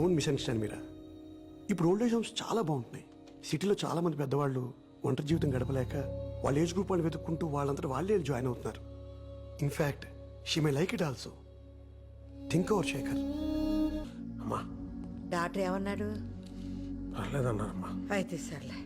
Don't misunderstand మీరా. ఇప్పుడు old age homes చాలా బాగుంటున్నాయి. సిటీలో చాలా మంది పెద్దవాళ్ళు ఒంటరి జీవితం గడపలేక వాళ్ళ ఏజ్ గ్రూప్ వాళ్ళు వెతుక్కుంటూ వాళ్ళంతా వాళ్ళే జాయిన్ అవుతున్నారు. In fact she may like it also. Think over Shekhar. అమ్మా డాక్టర్ ఏమన్నాడు? పర్లేదన్నారమ్మా. అయితే సర్లే,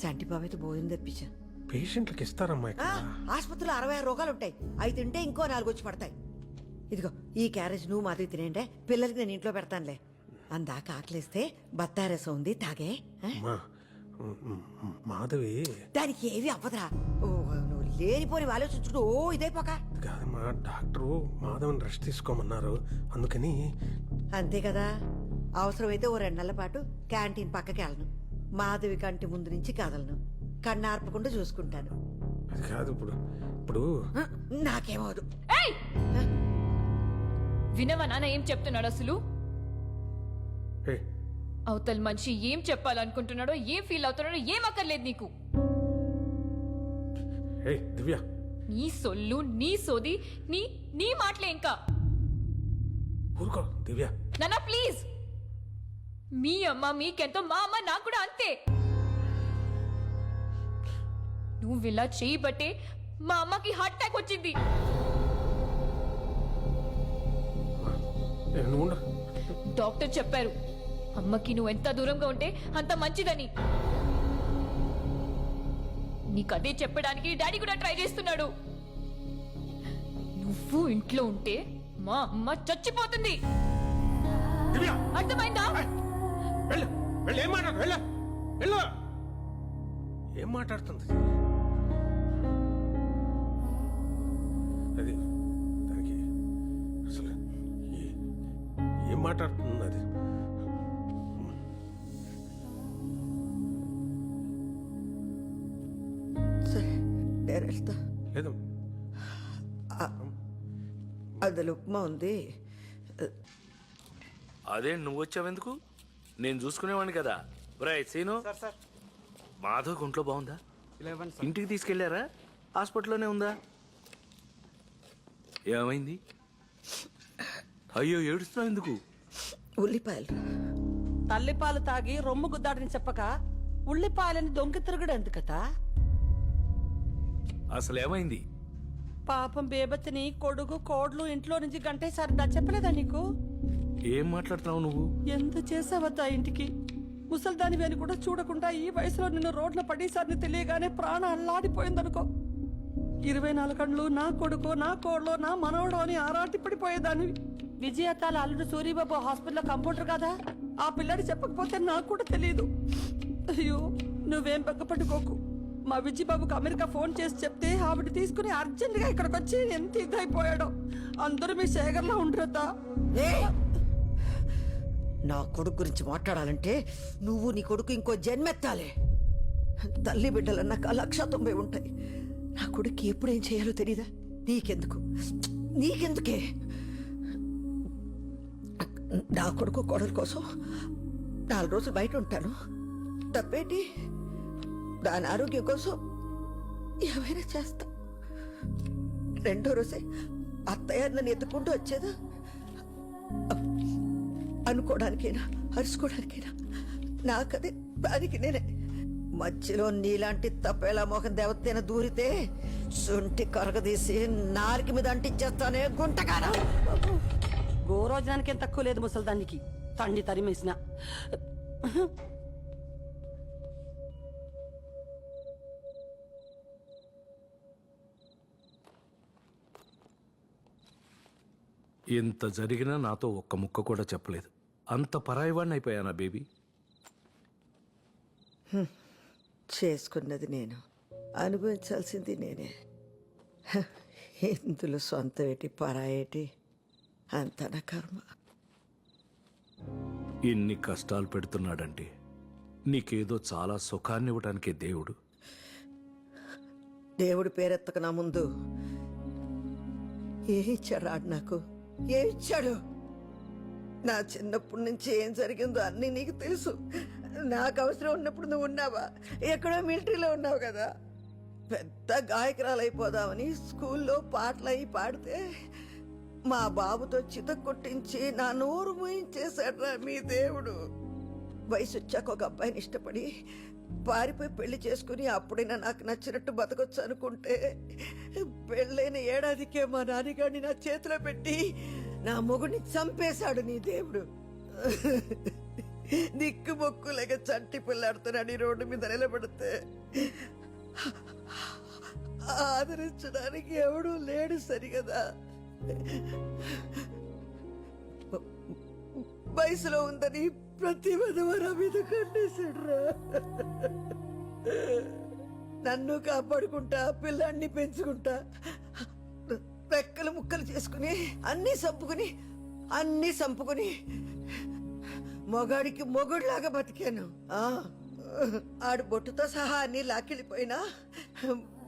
చంటి బాబు అయితే భోజనం తెప్పించాను. పేషెంట్లకు ఇస్తారమ్మా ఇక్కడ. ఆసుపత్రిలో 66 రోగాలు ఉంటాయి. అవి తింటే ఇంకో 4 వచ్చి పడతాయి. ఇదిగో ఈ క్యారేజ్ నువ్వు మాధవి తినేంటే పిల్లలకి నేను ఇంట్లో పెడతానులే. అందాక ఆకలిస్తే బత్తాయి రసం ఉంది, తాగే. అమ్మా, మాధవి దానికి ఏవి అవ్వదురా. నువ్వు లేనిపోని ఆలోచించుకుంటూ ఇదైపోక. కాదమ్మా, డాక్టరు మాధవని రెస్ట్ తీసుకోమన్నారు, అందుకని. అంతే కదా. అవసరమైతే ఓ 2 నెలల పాటు క్యాంటీన్ పక్కకి వెళ్ళను. మాధవి కంటి ముందు నుంచి కదలను. కన్నార్పకుండా చూసుకుంటాను. అది కాదు, ఇప్పుడు ఇప్పుడు నాకేమవదు. వినవా నాన్న ఏం చెప్తున్నాడు అసలు? అవతల మనిషి ఏం చెప్పాలనుకుంటున్నాడో, ఏం ఫీల్ అవుతున్నాడో ఏం అక్కర్లేదు నీకు. దివ్య, నీ సొల్లు, నీ సోది, నీ నీ మాటలే ఇంకా. ఊరుకో దివ్య. నాన్న ప్లీజ్. మీ అమ్మ మీకెంతో, మా అమ్మ నాకు కూడా అంతే. నువ్వు ఇలా చేయబట్టే మా అమ్మకి హార్ట్ అటాక్ వచ్చింది. డాక్టర్ చెప్పారు అమ్మకి నువ్వు ఎంత దూరంగా ఉంటే అంత మంచిదని. నీకదే చెప్పడానికి డాడీ కూడా ట్రై చేస్తున్నాడు. నువ్వు ఇంట్లో ఉంటే మా అమ్మ చచ్చిపోతుంది. అర్థమైందా? ఏం మాట్లాడుతుంది అది? దానికి అసలు ఏం మాట్లాడుతుంది అది? సరే నేను వెళ్తా. లేదు, అందులో ఉప్మా ఉంది. అదే నువ్వు వచ్చావెందుకు? నేను చూసుకునేవాడిని కదా. సీను, మాధవ్ ఒంట్లో బాగుందా? ఇంటికి తీసుకెళ్లారా? హాస్పిటల్లోనే ఉందా? ఏమైంది? అయ్యో ఏడుస్తున్నావు ఎందుకు? ఉల్లిపాయలు. తల్లిపాలు తాగి రొమ్ము గుద్దాడని చెప్పక ఉల్లిపాయలని దొంగ తిరుగుడు ఎందుకతా? అసలు ఏమైంది? పాపం బేబత్తిని కొడుకు కోడ్లు ఇంట్లో నుంచి గంటేసారి చెప్పలేదా నీకు? ఏం మాట్లాడుతున్నావు నువ్వు? ఎంత చేసావద్దా ఇంటికి? ముసల్దాని అని కూడా చూడకుండా ఈ వయసులో నిన్ను రోడ్ల పడేసారిని తెలియగానే ప్రాణం అల్లాడిపోయిందనుకో. 24 గంటలు నా కొడుకు, నా కోడ్లో, నా మనవడు అని ఆరాటి పడిపోయేదాన్ని. విజయతాల అల్లుడు సూరిబాబు హాస్పిటల్లో కంపౌండర్ కదా. ఆ పిల్లడి చెప్పకపోతే నాకు కూడా తెలియదు. అయ్యో నువ్వేం బెగ్గపట్టుకోకు. మా విజయబాబుకు అమెరికా ఫోన్ చేసి చెప్తే ఆవిడ తీసుకుని అర్జెంట్ గా ఇక్కడికి వచ్చి ఎంత ఇదైపోయాడో. అందరూ మీ శేఖర్లా ఉండరతా. నా కొడుకు గురించి మాట్లాడాలంటే నువ్వు నీ కొడుకు ఇంకో జన్మెత్తాలే. తల్లి బిడ్డలన్నాక 190 ఉంటాయి. నా కొడుకు ఎప్పుడేం చేయాలో తెలీదా? నీకెందుకే? నా కొడుకు కోడల కోసం 4 రోజులు బయట ఉంటాను. తప్పేంటి? దాని ఆరోగ్యం కోసం ఏమైనా చేస్తా. 2వ రోజే అత్తయ్య నన్ను ఎత్తుకుంటూ వచ్చేదా? అనుకోవడానికైనా అరుచుకోవడానికైనా నాకదే దానికి నేనే. మధ్యలో నీలాంటి తప్పేలా మోహన్ దేవతైనా దూరితే శుంఠి కరగదీసి నారికి మీద అంటించేస్తానే గుంటకారా. గోరోజనానికి ఏం తక్కువ లేదు ముసల్దానికి. తండ్రి తరిమేసిన ఎంత జరిగినా నాతో ఒక్క ముక్క కూడా చెప్పలేదు. అంత పరాయివాడిని అయిపోయానా బేబీ? చేసుకున్నది నేను, అనుభవించాల్సింది నేనే. ఇందులో సొంత ఏటి పరాయేటి అంత నా కర్మ. ఇన్ని కష్టాలు పెడుతున్నాడంటే నీకేదో చాలా సుఖాన్ని ఇవ్వడానికే దేవుడు. దేవుడి పేరెత్తక నా ముందు ఏ ఇచ్చాడు ఆడు? నాకు ఏ ఇచ్చాడు? నా చిన్నప్పటి నుంచి ఏం జరిగిందో అన్నీ నీకు తెలుసు. నాకు అవసరం ఉన్నప్పుడు నువ్వు ఉన్నావా? ఎక్కడో మిలిటరీలో ఉన్నావు కదా. పెద్ద గాయకురాలు అయిపోదామని స్కూల్లో పాటలు అయి పాడితే మా బాబుతో చిత కొట్టించి నా నోరు మూయించేశాడ్రా మీ దేవుడు. వయసు వచ్చాక ఒక అబ్బాయిని ఇష్టపడి పారిపోయి పెళ్లి చేసుకుని అప్పుడైనా నాకు నచ్చినట్టు బతకొచ్చు అనుకుంటే పెళ్ళైన ఏడాదికే మా నాన్నగారిని నా చేతిలో పెట్టి నా మొగుడిని చంపేశాడు నీ దేవుడు. దిక్కు మొక్కులేక చంటి పిల్లాడుతున్నాడు ఈ రోడ్డు మీద నిలబడితే ఆదరించడానికి ఎవడూ లేడు సరిగదా. వయసులో ఉందని ప్రతి విధవరా మీద కట్టేశాడురా. నన్ను కాపాడుకుంటా పిల్లాన్ని పెంచుకుంటా రెక్కలు ముక్కలు చేసుకుని అన్నీ సంపుకుని మొగాడికి మొగుడులాగా బతికాను. ఆడు బొట్టుతో సహా అన్ని లాక్కెళ్ళిపోయినా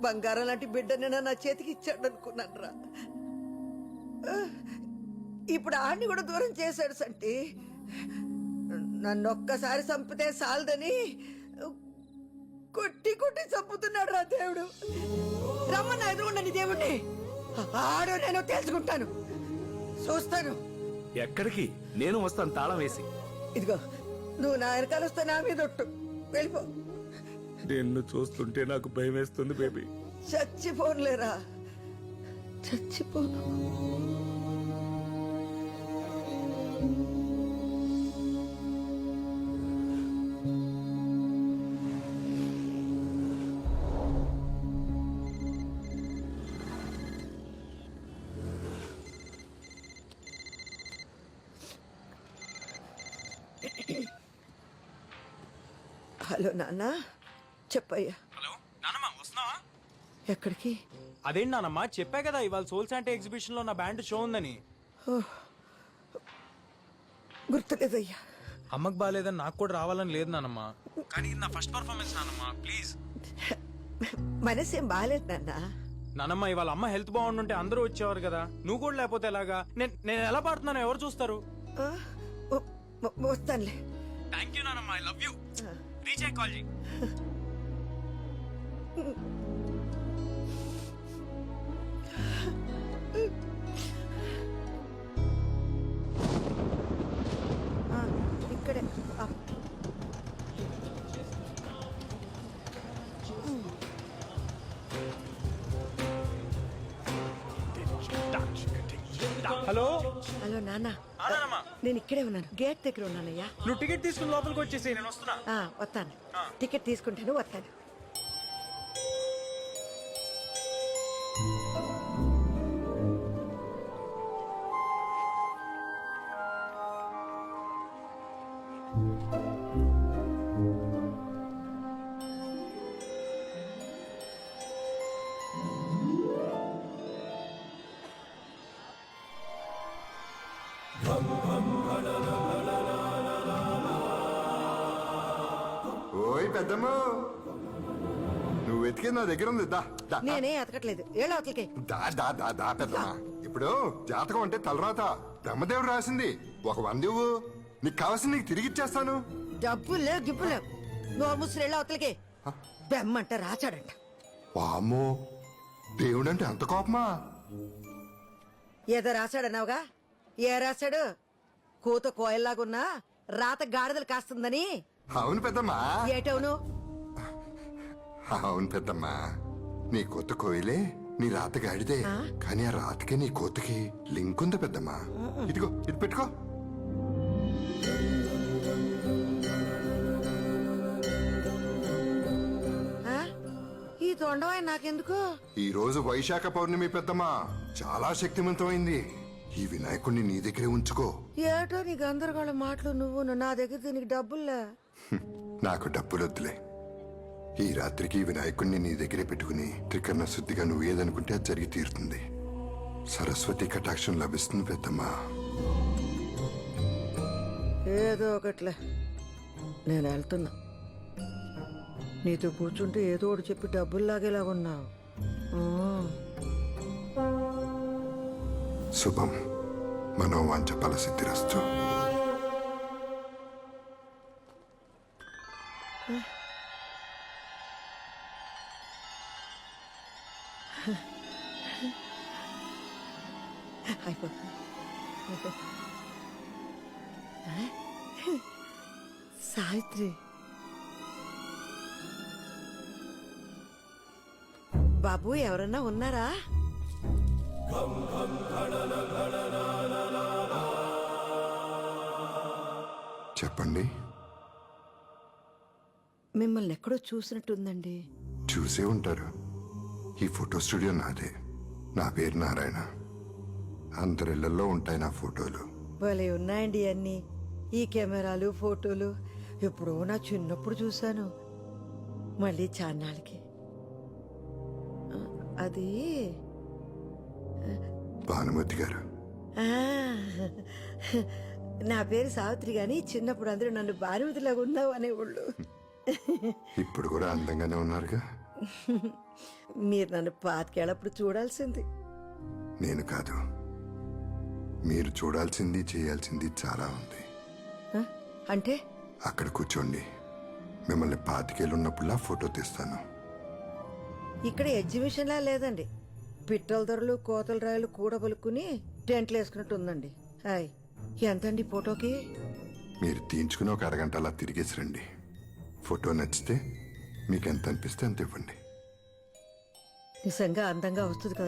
బంగారం లాంటి బిడ్డనైనా నా చేతికి ఇచ్చాడు అనుకున్నాను రా. ఇప్పుడు ఆడిని కూడా దూరం చేశాడు సంటి. నన్ను ఒక్కసారి చంపితే సాలదని కొట్టి కొట్టి చంపుతున్నాడు రా దేవుడు. రమ్మన్న ఎదురుండని దేవుణ్ణి ఆడో నేను తెలుసుకుంటాను, చూస్తాను. ఎక్కడికి? నేను వస్తాను తాళం వేసి. ఇదిగో నువ్వు నా వెనకాల వస్తే నా మీద ఒట్టు, వెళ్ళిపో. నిన్ను చూస్తుంటే నాకు భయం వేస్తుంది బేబీ. చచ్చిపోనులేరా, చచ్చిపోను. హలో నాన్న, చెప్పయ్యా. హలో నానమ్మ, వస్తున్నావా? ఎక్కడికి? అదేంటి నానమ్మ, చెప్పా కదా ఇవాళ సోల్ శాంటే ఎగ్జిబిషన్ లో నా బ్యాండ్ షో ఉందని. గుర్తులేదయ్యా. అమ్మకు బాగాలేదని నాకు కూడా రావాలని లేదు నానమ్మ, కానీ ఇది నా ఫస్ట్ పర్ఫార్మెన్స్ నానమ్మ, ప్లీజ్. మనసేం బాగాలేదు నాన్న. నానమ్మ, ఇవాళ అమ్మ హెల్త్ బాగుండుంటే అందరూ వచ్చేవారు కదా, నువ్వు కూడా లేకపోతే ఎలాగా? నేను ఎలా పాడుతున్నానో ఎవరు చూస్తారు? వస్తానులే. థ్యాంక్ యూ నానమ్మ, ఐ లవ్ యూ. రీచ్ అయ్యి కాల్ చేయి. ఇక్కడే. హలో హలో నాన్న, నానమ్మ, నేను ఇక్కడే ఉన్నాను, గేట్ దగ్గర ఉన్నానయ్యా. నువ్వు టికెట్ తీసుకుని లోపలికి వచ్చేసి నేను వస్తున్నా. వస్తాను, టికెట్ తీసుకుంటాను, వస్తాను. ఓయ్ పెద్దమ్మ, నువ్వు వెతికేది నా దగ్గర ఉంది. దా దా నేనే ఎతకట్లేదు, ఏళ్ళ అవతలకి. దా దా దా దా పెద్దమ్మ. ఇప్పుడు జాతకం అంటే తలరాత బ్రహ్మదేవుడు రాసింది. ఒక 100 ఇవ్వు, నీకు కావాల్సింది నీకు తిరిగి ఇచ్చేస్తాను. డబ్బులు లేవు, గిప్పులు లేవు. నోరు ముసురు ఏళ్ళ అవతలకి. బెమ్మంట రాచాడంట. వామ్మో, దేవుడంటే అంత కోపమా? ఏదో రాశాడన్నావుగా, ఏ రాశాడు? కూత కోయల్లాగున్నా రాత గాడిదలు కాస్తుందని. అవును పెద్దమ్మా. ఏటవును? అవును పెద్దమ్మా, నీ కొత్త కోయిలే నీ రాత గాడిదే, కానీ ఆ రాతకి నీ కోతకి లింక్ ఉంది పెద్దమ్మా. ఇదిగో ఇది పెట్టుకో. ఈ తొండమైన నాకెందుకు? ఈ రోజు వైశాఖ పౌర్ణమి పెద్దమ్మా, చాలా శక్తివంతమైంది. ఈ వినాయకుడిని నీ దగ్గరే ఉంచుకో. ఏటో నీ గందరగోళ మాటలు నువ్వు. నా దగ్గర దీనికి డబ్బుల్లా. నాకు డబ్బులొద్దులే. ఈ రాత్రికి వినాయకుడిని నీ దగ్గరే పెట్టుకుని త్రికరణ శుద్ధిగా నువ్వు ఏదనుకుంటే అది జరిగి తీరుతుంది. సరస్వతి కటాక్షం లభిస్తుంది పెద్దమ్మా. ఏదో ఒకట్లే, నేను వెళ్తున్నా. నీతో కూర్చుంటే ఏదో ఒకటి చెప్పి డబ్బులు లాగేలా ఉన్నావు. శుభం, మనోవాంఛ ఫలసిద్ధిరస్తు. అయిపోతుంది ఆ? సావిత్రి బాబు ఎవరన్నా ఉన్నారా? చెప్పండి. మిమ్మల్ని ఎక్కడో చూసినట్టుందండి. చూసే ఉంటారు. ఈ ఫోటో స్టూడియో నాదే. నా పేరు నారాయణ. అందరిళ్లలో ఉంటాయి నా ఫోటోలు. భలే ఉన్నాయండి అన్ని. ఈ కెమెరాలు ఫోటోలు ఎప్పుడో నా చిన్నప్పుడు చూశాను. మళ్ళీ చాన్నాళ్ళకి. అది భానుమతి గారు. ఆ, నా పేరు సావిత్రి గాని చిన్నప్పుడు అందరూ నన్ను భానుమతిలాగా ఉన్నావు అనేవాళ్ళు. ఇప్పుడు కూడా అందంగానే ఉన్నారుగా. మీరు నన్ను పాతికేళ్ళప్పుడు చూడాల్సింది. నేను కాదు, మీరు చూడాల్సింది చేయాల్సింది చాలా ఉంది. ఆ, అంటే అక్కడ కూర్చోండి. మిమ్మల్ని 25 ఏళ్ళు ఉన్నప్పుడులా ఫోటో తీస్తాను. ఇక్కడ ఎగ్జిబిషన్లా లేదండి. పిట్టల ధరలు కోతల రాయలు కూడబలుకుని టెంట్లు వేసుకున్నట్టు ఉందండి. హాయ్, ఎంతండి ఫోటోకి? మీరు తీయించుకుని ఒక అరగంట అలా తిరిగేసి రండి. ఫోటో నచ్చితే మీకు ఎంత అనిపిస్తే అంత ఇవ్వండి. నిజంగా అందంగా వస్తుంది కదా.